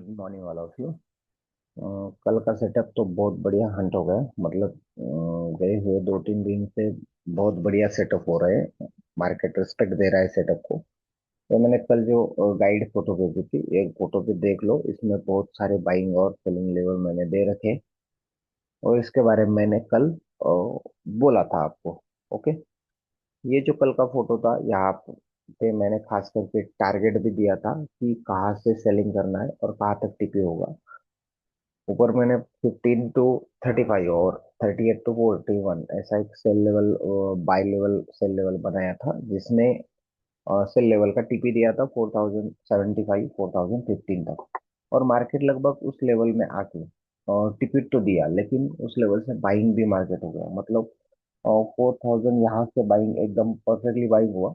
Good morning वाला of you. कल का सेटअप तो बहुत बढ़िया हंट हो गया। मतलब गए हुए 2-3 दिन से बहुत बढ़िया सेटअप हो रहे हैं। मार्केट रिस्पेक्ट दे रहा है सेटअप को। तो मैंने कल जो गाइड फोटो भेजी थी, एक फोटो पे देख लो, इसमें बहुत सारे बाइंग और सेलिंग लेवल मैंने दे रखे। और इसके बारे में मैंने कल बोला था आपको। ओके। ये जो कल का फोटो था, यहाँ पे मैंने खास करके टारगेट भी दिया था कि कहाँ से सेलिंग करना है और कहाँ तक टिके होगा। ऊपर मैंने 15 to 35 और 38 to 41 ऐसा एक sell level, buy level sell level बनाया था, जिसने सेल लेवल का टीपी दिया था 4075 4015 तक। और मार्केट लगभग उस लेवल में आके टिपी तो दिया, लेकिन उस लेवल से बाइंग भी मार्केट हो गया। मतलब 4000 यहाँ से बाइंग एकदम परफेक्टली बाइंग हुआ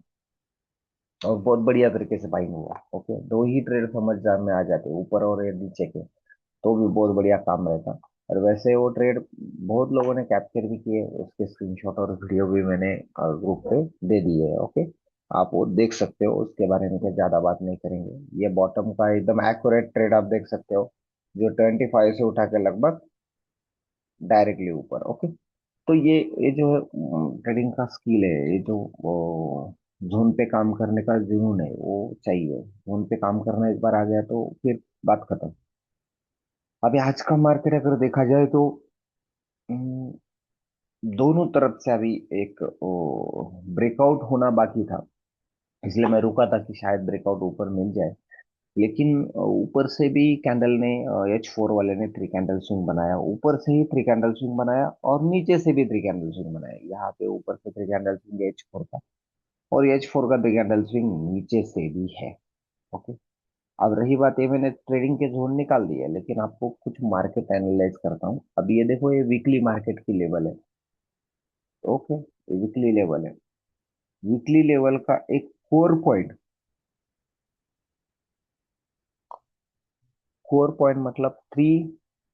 और बहुत बढ़िया तरीके से बाइंग हुआ। ओके, दो ही ट्रेड समझदार में आ जाते, ऊपर और ये नीचे के, तो भी बहुत बढ़िया काम रहता। और वैसे वो ट्रेड बहुत लोगों ने कैप्चर भी किए, उसके स्क्रीनशॉट और वीडियो भी मैंने ग्रुप पे दे दिए है। ओके, आप वो देख सकते हो, उसके बारे में क्या ज्यादा बात नहीं करेंगे। ये बॉटम का एकदम एक्यूरेट ट्रेड आप देख सकते हो, जो 25 से उठा के लगभग डायरेक्टली ऊपर। ओके, तो ये जो है ट्रेडिंग का स्किल है, ये जो जोन पे काम करने का जुनून है, वो चाहिए। जोन पे काम करना एक बार आ गया तो फिर बात खत्म। अभी आज का मार्केट अगर देखा जाए तो हम्म, दोनों तरफ से अभी एक ब्रेकआउट होना बाकी था। इसलिए मैं रुका था कि शायद ब्रेकआउट ऊपर मिल जाए। लेकिन ऊपर से भी कैंडल ने, H4 वाले ने 3 कैंडल स्विंग बनाया, ऊपर से ही 3 कैंडल स्विंग बनाया और नीचे से भी 3 कैंडल स्विंग बनाया। यहाँ पे ऊपर से 3 कैंडल स्विंग H4 का, और H4 का 3 कैंडल स्विंग नीचे से भी है। ओके, अब रही बात, ये मैंने ट्रेडिंग के जोन निकाल दिए, लेकिन आपको कुछ मार्केट एनालाइज करता हूँ। अब ये देखो, ये वीकली मार्केट की लेवल है। ओके, ये वीकली लेवल है। वीकली लेवल का एक कोर पॉइंट मतलब थ्री,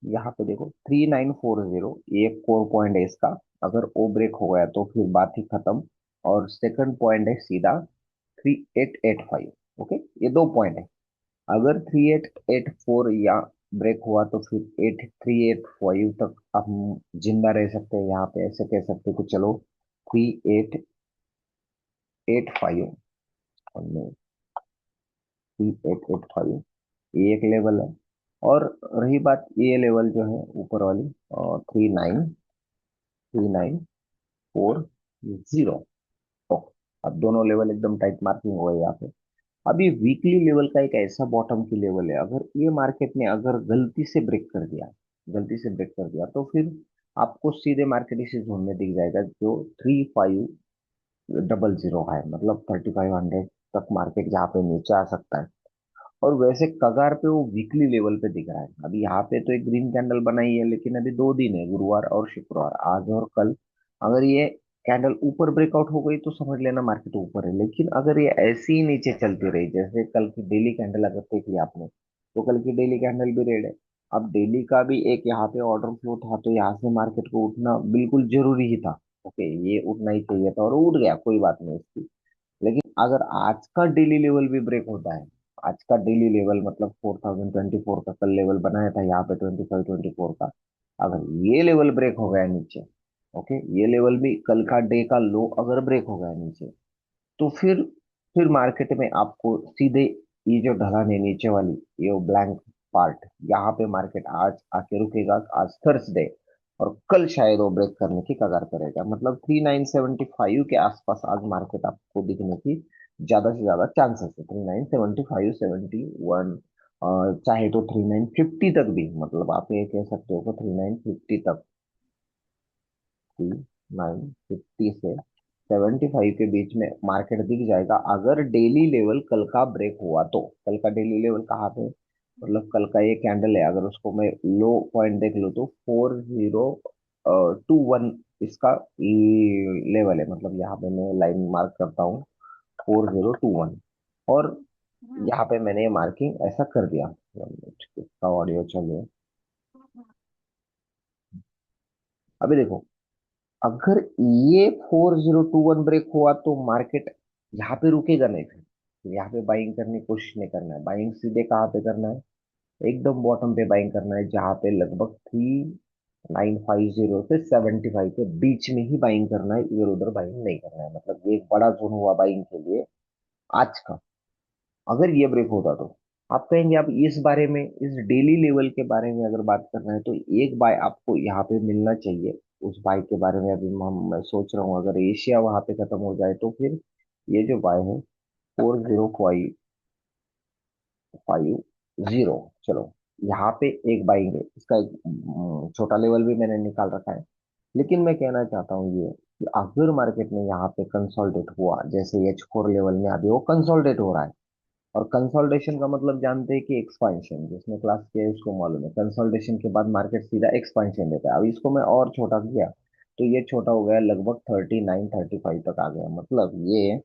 यहाँ पे देखो 3940, ये एक कोर पॉइंट है इसका। अगर वो ब्रेक हो गया तो फिर बात ही खत्म। और सेकंड पॉइंट है सीधा 3885। ओके, ये दो पॉइंट है। अगर 3884 या ब्रेक हुआ तो फिर 8385 तक हम जिंदा रह सकते हैं। यहाँ पे ऐसे कह सकते हैं कि चलो 3885 और 3885, ये एक लेवल है। और रही बात, ये लेवल जो है ऊपर वाली, 393940। ओके, अब दोनों लेवल एकदम टाइट मार्किंग हो गए यहाँ पे। अब ये वीकली लेवल का एक ऐसा बॉटम की लेवल है, अगर ये मार्केट ने अगर गलती से ब्रेक कर दिया तो फिर आपको सीधे मार्केट इसी जोन में दिख जाएगा, जो 3500 है। मतलब 3500 तक मार्केट यहाँ पे नीचे आ सकता है। और वैसे कगार पे वो वीकली लेवल पे दिख रहा है। अभी यहाँ पे तो एक ग्रीन कैंडल बनाई है, लेकिन अभी 2 दिन है, गुरुवार और शुक्रवार, आज और कल। अगर ये कैंडल ऊपर ब्रेकआउट हो गई तो समझ लेना मार्केट ऊपर है। लेकिन अगर ये ऐसे ही नीचे चलती रही, जैसे कल की डेली कैंडल अगर देख लिया आपने, तो कल की डेली कैंडल भी रेड है। अब डेली का भी एक यहाँ पे ऑर्डर फ्लो था, तो यहाँ से मार्केट को उठना बिल्कुल जरूरी ही था। ओके, ये उठना ही चाहिए था और उठ गया, कोई बात नहीं इसकी। लेकिन अगर आज का डेली लेवल भी ब्रेक होता है, आज का डेली लेवल मतलब 4024 का कल लेवल बनाया था यहाँ पे 2524 का, अगर ये लेवल ब्रेक हो गया नीचे, ओके, ये लेवल भी कल का डे का लो अगर ब्रेक हो गया नीचे, तो फिर मार्केट में आपको सीधे ये जो ढलान है नीचे वाली, ये ब्लैंक पार्ट, यहाँ पे मार्केट आज आके रुकेगा। आज थर्सडे, और कल शायद वो ब्रेक करने की कगार करेगा। मतलब 3975 के आसपास आज मार्केट आपको दिखने की ज्यादा से ज्यादा चांसेस है। 3975 71, चाहे तो 3950 तक भी, मतलब आप ये कह सकते हो कि 3950 तक, 3950 से 75 के बीच में मार्केट दिख जाएगा, अगर डेली लेवल कल का ब्रेक हुआ तो। कल का डेली लेवल कहाँ पे, मतलब कल का ये कैंडल है, अगर उसको मैं लो पॉइंट देख लूँ तो 4021 इसका लेवल है। मतलब यहाँ पे मैं लाइन मार्क करता हूँ 4021, और यहाँ पे मैंने ये मार्किंग ऐसा कर दिया। इसका ऑडियो चलिए। अभी देखो, अगर ये 4021 ब्रेक हुआ तो मार्केट यहाँ पे रुकेगा नहीं। फिर यहाँ पे बाइंग करने की कोशिश नहीं करना है। बाइंग सीधे कहाँ पे करना है, एकदम बॉटम पे बाइंग करना है, जहां पे लगभग 3950 से 75 के बीच में ही बाइंग करना है, इधर उधर बाइंग नहीं करना है। मतलब ये एक बड़ा जोन हुआ बाइंग के लिए आज का। अगर ये ब्रेक होता तो आप कहेंगे, आप इस बारे में, इस डेली लेवल के बारे में अगर बात करना है, तो एक बाय आपको यहाँ पे मिलना चाहिए। उस बाय के बारे में अभी मैं सोच रहा हूँ, अगर एशिया वहां पे खत्म हो जाए तो फिर ये जो बाय है 4050, चलो यहाँ पे एक बाइंग है, इसका एक छोटा लेवल भी मैंने निकाल रखा है। लेकिन मैं कहना चाहता हूँ ये कि अगर मार्केट में यहाँ पे कंसोलिडेट हुआ, जैसे H4 लेवल में अभी वो कंसोलिडेट हो रहा है, और कंसोलिडेशन का मतलब जानते हैं कि एक्सपांशन, जिसने क्लास किया है उसको मालूम है, कंसोलिडेशन के बाद मार्केट सीधा एक्सपांशन देता है। अब इसको मैं और छोटा किया तो ये छोटा हो गया, लगभग 3935 तक आ गया। मतलब ये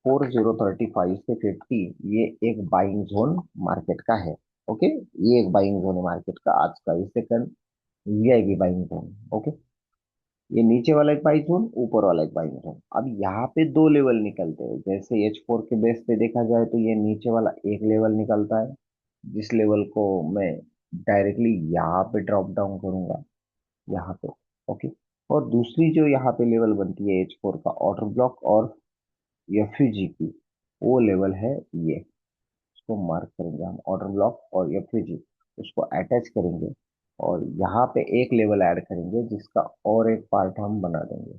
4035 से 50, ये एक बाइंग जोन मार्केट का है। ओके, ये एक बाइंग जोन है मार्केट का आज का, इससे कल ये आएगी बाइंग जोन। ओके, ये नीचे वाला एक बाइंग जोन, ऊपर वाला एक बाइंग जोन। अब यहाँ पे दो लेवल निकलते हैं, जैसे H4 के बेस पे देखा जाए तो ये नीचे वाला एक लेवल निकलता है, जिस लेवल को मैं डायरेक्टली यहाँ पे ड्रॉप डाउन करूंगा, यहाँ पे। ओके, और दूसरी जो यहाँ पे लेवल बनती है H4 का ऑर्डर ब्लॉक और एफयूजी की, वो लेवल है ये। इसको मार्क करेंगे हम, ऑर्डर ब्लॉक और एफयूजी, उसको अटैच करेंगे और यहाँ पे एक लेवल ऐड करेंगे, जिसका और एक पार्ट हम बना देंगे।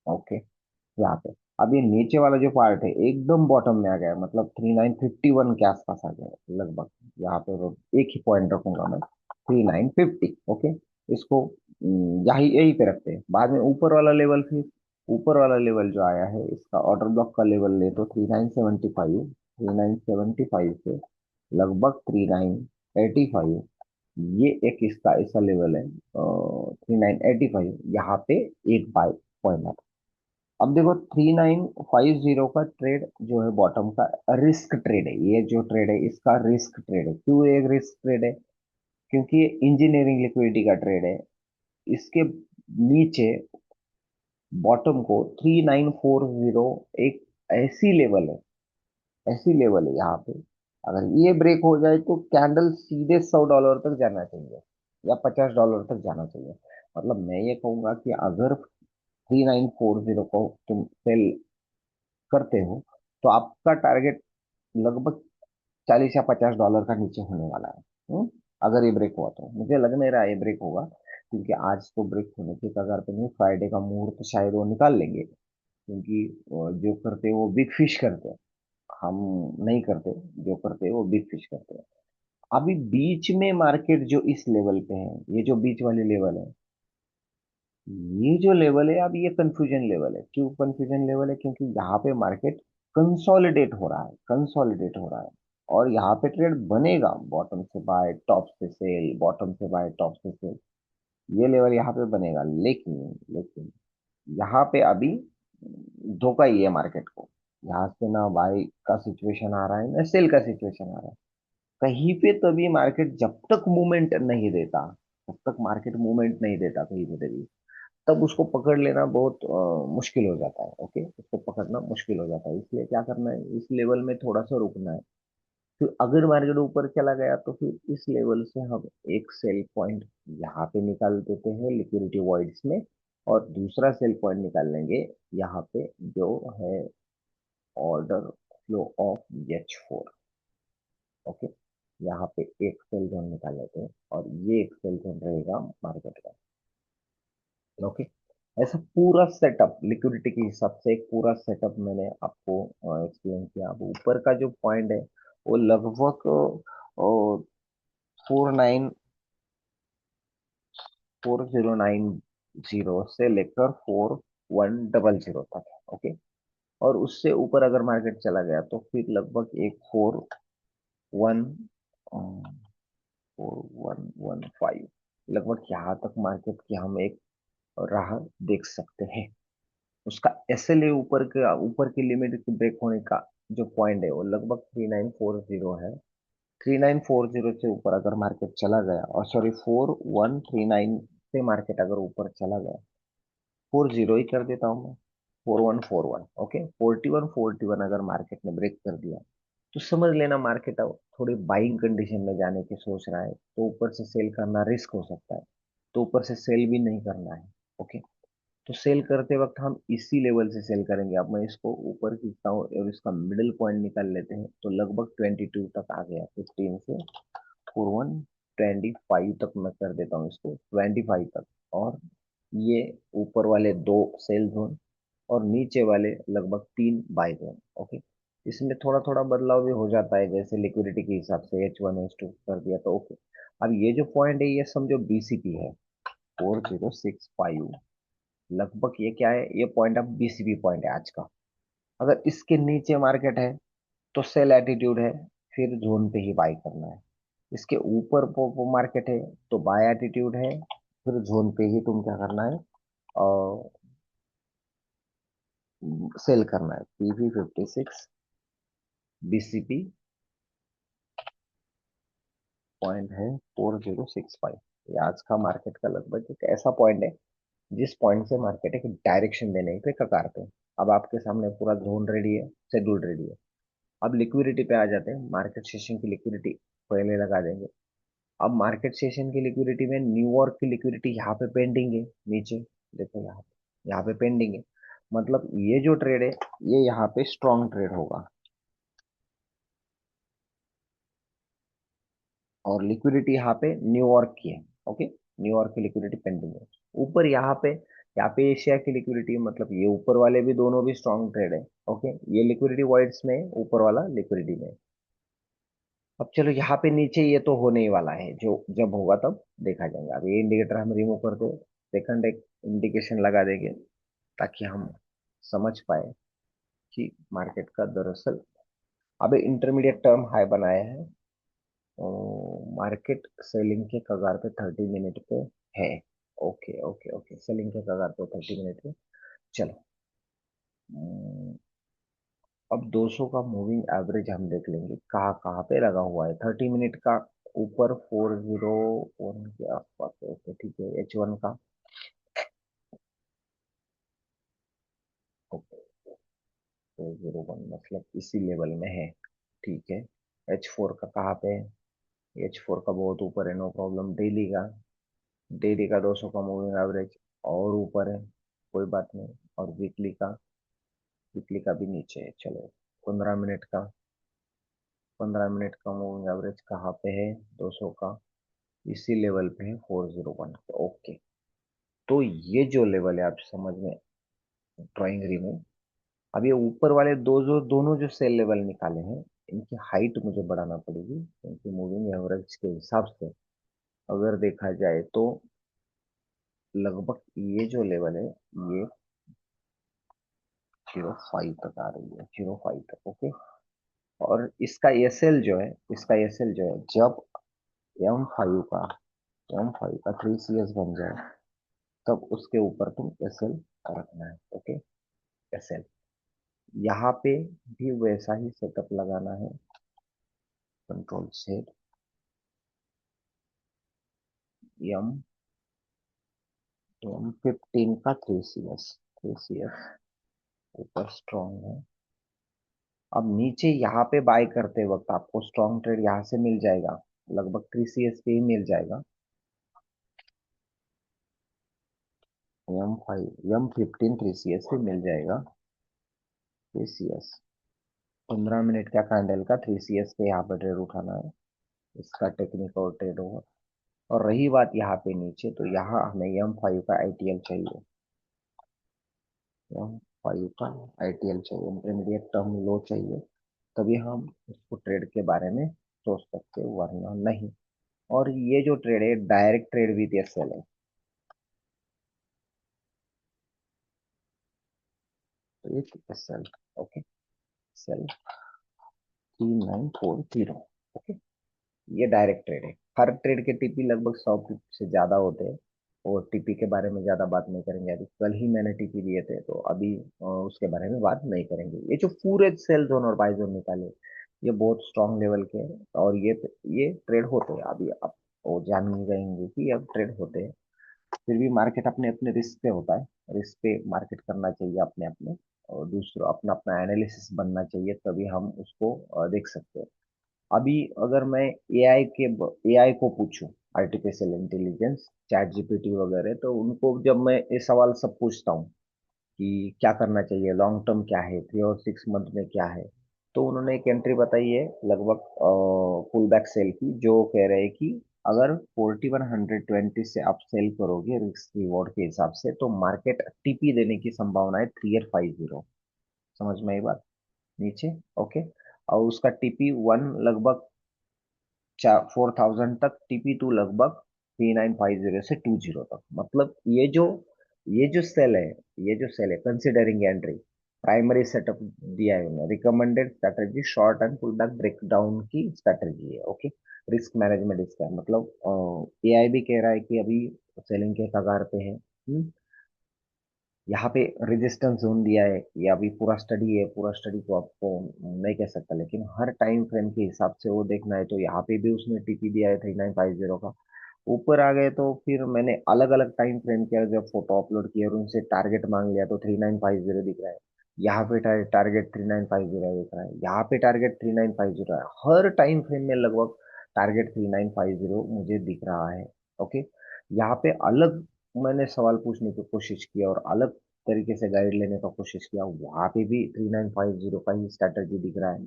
ओके, यहाँ पे अब ये नीचे वाला जो पार्ट है एकदम बॉटम में आ गया है, मतलब 3951 के आसपास आ गया है लगभग। यहाँ पे एक ही पॉइंट रखूंगा मैं, 3950। ओके, इसको यही यही पे रखते हैं, बाद में ऊपर वाला लेवल, फिर ऊपर वाला लेवल जो आया है इसका ऑर्डर ब्लॉक का लेवल ले तो 3975, 3975 से लगभग 3985, ये एक इसका ऐसा लेवल है 3985। यहाँ पे एक बाय पॉइंट। अब देखो 3950 का ट्रेड जो है बॉटम का रिस्क ट्रेड है, ये जो ट्रेड है इसका रिस्क ट्रेड है। क्यों एक रिस्क ट्रेड है? क्योंकि ये इंजीनियरिंग लिक्विडिटी का ट्रेड है। इसके नीचे बॉटम को 3940 एक ऐसी लेवल है, ऐसी लेवल है यहाँ पे। अगर ये ब्रेक हो जाए तो कैंडल सीधे $100 तक जाना चाहिए या $50 तक जाना चाहिए। मतलब मैं ये कहूंगा कि अगर 3940 को तुम सेल करते हो तो आपका टारगेट लगभग 40 या $50 का नीचे होने वाला है। अगर ये ब्रेक हुआ तो मुझे लग नहीं रहा ये ब्रेक होगा, क्योंकि आज तो ब्रेक होने के कगार पे नहीं, फ्राइडे का मुहूर्त तो शायद वो निकाल लेंगे, क्योंकि जो करते हैं वो बिग फिश करते हैं, हम नहीं करते। जो करते हैं वो बिग फिश करते हैं। अभी बीच में मार्केट जो इस लेवल पे है, ये जो बीच वाली लेवल है, ये जो लेवल है, अब ये कंफ्यूजन लेवल है। क्यों कंफ्यूजन लेवल है? क्योंकि यहाँ पे मार्केट कंसोलिडेट हो रहा है, कंसोलिडेट हो रहा है, और यहाँ पे ट्रेड बनेगा, बॉटम से बाय टॉप से सेल, बॉटम से बाय टॉप से सेल, ये लेवल यहाँ पे बनेगा। लेकिन लेकिन यहाँ पे अभी धोखा ही है मार्केट को। यहाँ से ना बाय का सिचुएशन आ रहा है ना सेल का सिचुएशन आ रहा है कहीं पे। तभी मार्केट जब तक मूवमेंट नहीं देता, जब तक मार्केट मूवमेंट नहीं देता कहीं पे भी, तब उसको पकड़ लेना बहुत मुश्किल हो जाता है। ओके, उसको पकड़ना मुश्किल हो जाता है। इसलिए क्या करना है, इस लेवल में थोड़ा सा रुकना है। फिर अगर मार्केट ऊपर चला गया तो फिर इस लेवल से हम एक सेल पॉइंट यहाँ पे निकाल देते हैं लिक्विडिटी वॉइड्स में, और दूसरा सेल पॉइंट निकाल लेंगे यहाँ पे, जो है order flow of H4। Okay, यहाँ पे एक सेल जोन निकाल लेते हैं, और ये एक सेल जोन रहेगा मार्केट का। ओके, ऐसा पूरा सेटअप लिक्विडिटी के हिसाब से एक पूरा सेटअप मैंने आपको एक्सप्लेन किया। अब ऊपर का जो पॉइंट है वो लगभग 4090 से लेकर 4100 तक है। ओके, और उससे ऊपर अगर मार्केट चला गया तो फिर लगभग एक 4115, लगभग यहाँ तक मार्केट की हम एक राह देख सकते हैं। उसका एसएलए ऊपर की लिमिट की ब्रेक होने का जो पॉइंट है वो लगभग 3940 है। 3940 से ऊपर अगर मार्केट चला गया, और सॉरी 4139 से मार्केट अगर ऊपर चला गया, 40 ही कर देता हूँ मैं, 4141, ओके, 4141 अगर मार्केट ने ब्रेक कर दिया तो समझ लेना मार्केट अब थोड़ी बाइंग कंडीशन में जाने की सोच रहा है, तो ऊपर से सेल करना रिस्क हो सकता है, तो ऊपर से सेल भी नहीं करना है। ओके, तो सेल करते वक्त हम इसी लेवल से सेल करेंगे। अब मैं इसको ऊपर खींचता हूँ और इसका मिडिल पॉइंट निकाल लेते हैं, तो लगभग 22 तक आ गया, 15 से 4125 तक मैं कर देता हूँ इसको 25 तक। और ये ऊपर वाले दो सेल जोन और नीचे वाले लगभग तीन बाय जोन। ओके, इसमें थोड़ा थोड़ा बदलाव भी हो जाता है, जैसे लिक्विडिटी के हिसाब से H1 H2 कर दिया तो ओके। अब ये जो पॉइंट है ये समझो BCP है, 4065। लगभग ये क्या है, ये पॉइंट अब BCP पॉइंट है आज का। अगर इसके नीचे मार्केट है तो सेल एटीट्यूड है, फिर जोन पे ही बाय करना है। इसके ऊपर वो मार्केट है तो बाय एटीट्यूड है, फिर जोन पे ही तुम क्या करना है और सेल करना है। PV56 BCP पॉइंट है 4065। ये आज का मार्केट का लगभग एक ऐसा पॉइंट है जिस पॉइंट से मार्केट एक डायरेक्शन देने पे कगार पे। अब आपके सामने पूरा जोन रेडी है, शेड्यूल रेडी है। अब लिक्विडिटी पे आ जाते हैं, मार्केट सेशन की लिक्विडिटी पहले लगा देंगे। अब मार्केट सेशन की लिक्विडिटी में न्यूयॉर्क की लिक्विडिटी यहाँ पे पेंडिंग है नीचे, देखो यहाँ पे पेंडिंग है। मतलब ये जो ट्रेड है ये यहाँ पे स्ट्रॉन्ग ट्रेड होगा, और लिक्विडिटी यहाँ पे न्यूयॉर्क की है। ओके, न्यूयॉर्क की लिक्विडिटी पेंडिंग है। ऊपर यहाँ पे एशिया की लिक्विडिटी, मतलब ये ऊपर वाले भी दोनों भी स्ट्रॉन्ग ट्रेड है। ओके, ये लिक्विडिटी वाइड्स में है, ऊपर वाला लिक्विडिटी में है। अब चलो यहाँ पे नीचे ये तो होने ही वाला है, जो जब होगा तब देखा जाएगा। अब ये इंडिकेटर हम रिमूव कर दो, सेकंड एक इंडिकेशन लगा देंगे ताकि हम समझ पाए कि मार्केट का दरअसल अब इंटरमीडिएट टर्म हाई बनाया है। मार्केट सेलिंग के कगार पे 30 मिनट पे है। ओके ओके ओके, सेलिंग के कगार पे 30 मिनट पे। चलो, अम, अब 200 का मूविंग एवरेज हम देख लेंगे कहाँ कहाँ पे लगा हुआ है 30 मिनट का। ऊपर 401 के आसपास है। ओके ठीक है, H1 का। ओके, 401 मतलब इसी लेवल में है, ठीक है। H4 का कहाँ पे है? H4 का बहुत ऊपर है, नो प्रॉब्लम। डेली का 200 का मूविंग एवरेज और ऊपर है, कोई बात नहीं। और वीकली का भी नीचे है। चलो, 15 मिनट का, 15 मिनट का मूविंग एवरेज कहाँ पे है? 200 का इसी लेवल पे है, 401। ओके, तो ये जो लेवल है आप समझ में, ड्राइंग रिमूव। अब ये ऊपर वाले दोनों जो सेल लेवल निकाले हैं, इनकी हाइट मुझे बढ़ाना पड़ेगी, क्योंकि मूविंग एवरेज के हिसाब से अगर देखा जाए तो लगभग ये जो लेवल है ये 05 तक आ रही है, 05 तक। ओके, और इसका एस एल जो है जब एम फाइव का 3CS बन जाए तब उसके ऊपर तुम SL रखना है। ओके, SL यहाँ पे भी वैसा ही सेटअप लगाना है। कंट्रोल सेट एम M15 का 3CS ऊपर स्ट्रॉन्ग है। अब नीचे यहाँ पे बाय करते वक्त आपको स्ट्रॉन्ग ट्रेड यहाँ से मिल जाएगा, लगभग 3CS पे ही मिल जाएगा। M15 3CS पे मिल जाएगा। 3CS 15 मिनट का कैंडल का 3CS पे यहाँ पर ट्रेड उठाना है, इसका टेक्निकल ट्रेड होगा। और रही बात यहाँ पे नीचे, तो यहाँ हमें M5 का ITL चाहिए। M5 का ITL चाहिए, इंटरमीडिएट टर्म लो चाहिए, तभी हम इसको ट्रेड के बारे में सोच सकते, वरना नहीं। और ये जो ट्रेड है डायरेक्ट ट्रेड विद SL है, तो ये SL। Okay, SL 3940। ओके, ये डायरेक्ट ट्रेड है। हर ट्रेड के TP लगभग 100 से ज्यादा होते हैं, और TP के बारे में ज्यादा बात नहीं करेंगे। अभी कल ही मैंने TP दिए थे, तो अभी उसके बारे में बात नहीं करेंगे। ये जो पूरे सेल जोन और बाय जोन निकाले, ये बहुत स्ट्रांग लेवल के हैं, और ये ट्रेड होते हैं। अभी आप वो जान ही जाएंगे कि अब ट्रेड होते हैं। फिर भी मार्केट अपने अपने रिस्क पे होता है, रिस्क पे मार्केट करना चाहिए अपने अपने, और दूसरा अपना अपना एनालिसिस बनना चाहिए, तभी हम उसको देख सकते हैं। अभी अगर मैं एआई को पूछूं, आर्टिफिशियल इंटेलिजेंस, चैट जीपीटी वगैरह, तो उनको जब मैं ये सवाल सब पूछता हूँ कि क्या करना चाहिए, लॉन्ग टर्म क्या है, 3 और 6 मंथ में क्या है, तो उन्होंने एक एंट्री बताई है लगभग पुल बैक सेल की, जो कह रहे हैं कि अगर 4120 से आप सेल करोगे रिस्क रिवॉर्ड के हिसाब से, तो मार्केट टीपी देने की संभावना है 3850। समझ में आई बात? नीचे, ओके। और उसका टीपी वन लगभग 4000 तक, टीपी टू लगभग 3950 से 20 तक। मतलब ये जो सेल है कंसिडरिंग एंट्री, प्राइमरी सेटअप दिया है उन्होंने, recommended strategy short and pull back breakdown की स्ट्रेटजी है, ओके। रिस्क मैनेजमेंट इसका है, मतलब एआई भी कह रहा है कि अभी सेलिंग के कगार पे है। यहाँ पे रेजिस्टेंस जोन दिया है, ये अभी पूरा स्टडी है, पूरा स्टडी को आपको नहीं कह सकता, लेकिन हर टाइम फ्रेम के हिसाब से वो देखना है, तो यहाँ पे भी उसने टीपी दिया है 3950 का। ऊपर आ गए तो फिर मैंने अलग अलग टाइम फ्रेम किया, जब फोटो अपलोड किया और उनसे टारगेट मांग लिया, तो 3950 दिख रहा है। यहाँ पे टारगेट 3950 दिख रहा है, यहाँ पे टारगेट 3950 है, हर टाइम फ्रेम में लगभग टारगेट 3950 मुझे दिख रहा है, ओके। यहाँ पे अलग मैंने सवाल पूछने की कोशिश की और अलग तरीके से गाइड लेने का कोशिश किया, वहां पे भी 3950 का ही स्ट्रैटेजी दिख रहा है।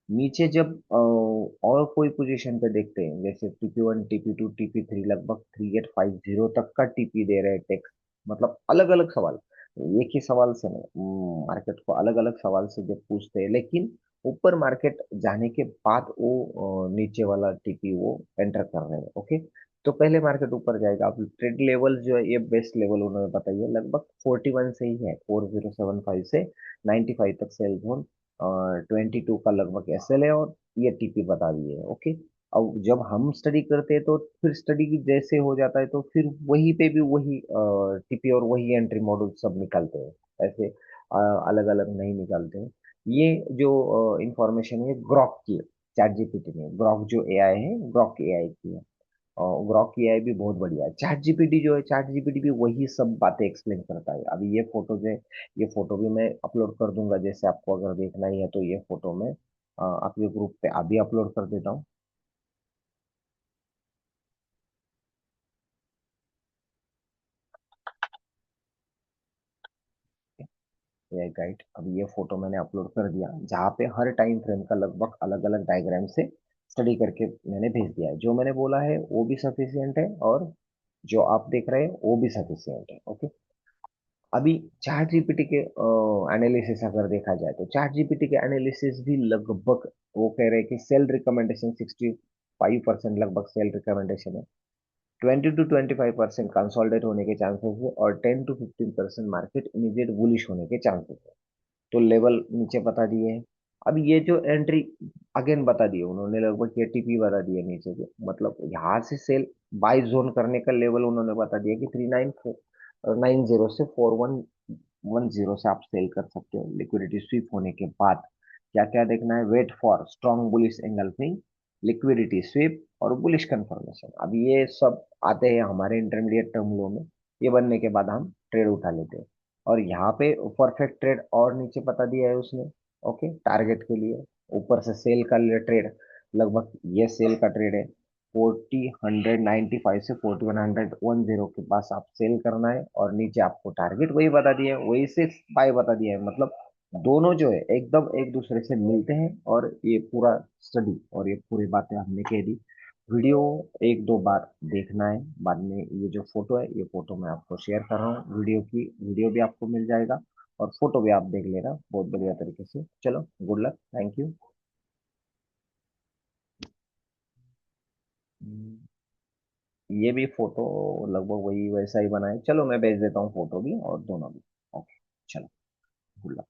नीचे जब और कोई पोजीशन पे देखते हैं, जैसे TP1 TP2 TP3, लगभग 3850 तक का टीपी दे रहे हैं टेक्स। मतलब अलग अलग सवाल, एक ही सवाल से नहीं, मार्केट को अलग अलग सवाल से जब पूछते हैं, लेकिन ऊपर मार्केट जाने के बाद वो नीचे वाला टीपी वो एंटर कर रहे हैं, ओके। तो पहले मार्केट ऊपर जाएगा। अब ट्रेड लेवल जो है, ये बेस्ट लेवल उन्होंने बताइए, लगभग 41 से ही है, 4075 से 95 तक सेल जोन, 22 का लगभग एसएल है, और ये टीपी बता दिए, ओके। अब जब हम स्टडी करते हैं, तो फिर स्टडी की जैसे हो जाता है, तो फिर वहीं पे भी वही टीपी और वही एंट्री मॉड्यूल सब निकालते हैं, ऐसे अलग अलग नहीं निकालते हैं। ये जो इंफॉर्मेशन है ग्रॉक की है, चैट जीपीटी ने, ग्रॉक जो एआई है, ग्रॉक एआई की है। और ग्रॉक की एआई भी बहुत बढ़िया है। चैट जीपीटी जो है, चैट जीपीटी भी वही सब बातें एक्सप्लेन करता है। अभी ये फोटो जो है, ये फोटो भी मैं अपलोड कर दूंगा, जैसे आपको अगर देखना ही है, तो ये फोटो मैं आपके ग्रुप पे अभी अपलोड कर देता हूँ। एआई गाइड, अभी ये फोटो मैंने अपलोड कर दिया, जहाँ पे हर टाइम फ्रेम का लगभग अलग अलग डायग्राम से स्टडी करके मैंने भेज दिया है। जो मैंने बोला है वो भी सफिशियंट है, और जो आप देख रहे हैं वो भी सफिशियंट है, ओके। अभी चैट जीपीटी के एनालिसिस अगर देखा जाए, तो चैट जीपीटी के एनालिसिस भी लगभग वो कह रहे हैं कि सेल रिकमेंडेशन 65% लगभग सेल रिकमेंडेशन है, 20 to 25% कंसोलिडेट होने के चांसेस है, और 10 to 15% मार्केट इमीडिएट बुलिश होने के चांसेस है। तो लेवल नीचे बता दिए हैं। अब ये जो एंट्री अगेन बता दिए उन्होंने, लगभग ये टीपी बता दिए नीचे के, मतलब यहाँ से सेल बाय जोन करने का लेवल उन्होंने बता दिया कि 3990 से 4110 से आप सेल कर सकते हो, लिक्विडिटी स्वीप होने के बाद। क्या क्या देखना है? Wait for strong bullish engulfing, liquidity sweep, और बुलिश कंफर्मेशन। अब ये सब आते हैं हमारे इंटरमीडिएट टर्म लो में, ये बनने के बाद हम ट्रेड उठा लेते हैं। और यहाँ पे परफेक्ट ट्रेड और नीचे बता दिया है उसने, ओके, टारगेट के लिए। ऊपर से सेल का लिए ट्रेड, लगभग ये सेल का ट्रेड है, 40,195 से 41,110 के पास आप सेल करना है, और नीचे आपको टारगेट वही बता दिया है, वही से बाय बता दिया है। मतलब दोनों जो है एकदम एक दूसरे से मिलते हैं, और ये पूरा स्टडी और ये पूरी बातें हमने कह दी। वीडियो एक दो बार देखना है, बाद में ये जो फोटो है, ये फोटो मैं आपको शेयर कर रहा हूँ, वीडियो की वीडियो भी आपको मिल जाएगा, और फोटो भी आप देख लेना बहुत बढ़िया तरीके से। चलो, गुड लक, थैंक यू। ये भी फोटो लगभग वही वैसा ही बना है। चलो मैं भेज देता हूँ फोटो भी और दोनों भी, ओके। चलो, गुड लक।